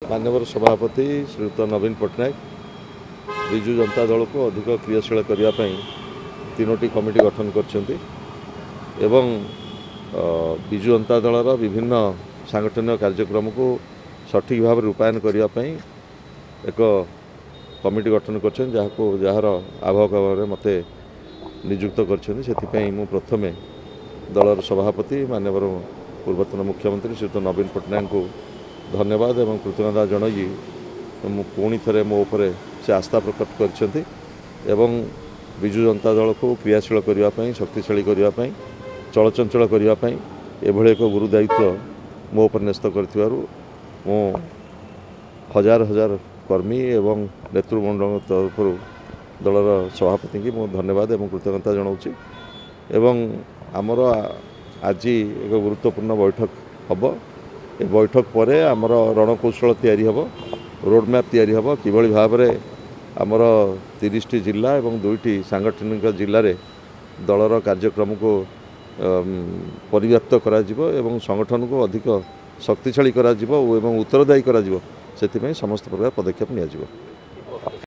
माननीय सभापति श्रीयुक्त नवीन पट्टनायक विजु जनता दल को अधिक क्रियाशील करने तीनोटी कमिटी गठन करछन्ति एवं विजु जनता दलर विभिन्न सांगठनिक कार्यक्रम को सठिक भाव रूपायन करने एक कमिटी गठन करछन जार आवाहक भाव में मते नियुक्त करछन्ति। सेथिपई मु प्रथमे दलर सभापति माननीय पूर्वतन मुख्यमंत्री श्रीयुक्त नवीन पट्टनायक को धन्यवाद एवं कृतज्ञता जणाई पुणी थे मो उपरे से आस्था प्रकट करछन्ति एवं विजु जनता दल को क्रियाशील करने शक्तिशाली करने चलचंचल करने एभली एक गुरु दायित्व मो उपर न्यस्त कर हजार हजार कर्मी एवं नेतृमंडल तरफ दलर सभापति की मु धन्यवाद एवं कृतज्ञता जनाऊँगी एवं आमर आज एक गुरुत्वपूर्ण बैठक हम ए बैठक पर आमर रणकौशल तैयारी हम रोडमैप तैयारी हम किभली भाव में आमर 30टी जिला एवं 2टी सांगठनिक जिले में दलर कार्यक्रम को परिव्याप्त करा जिवो एवं संगठन को अधिक शक्तिशाली करा जिवो एवं उत्तरदायी करा जिवो सेथिपई समस्त प्रकार पदक्षेप निया जिवो।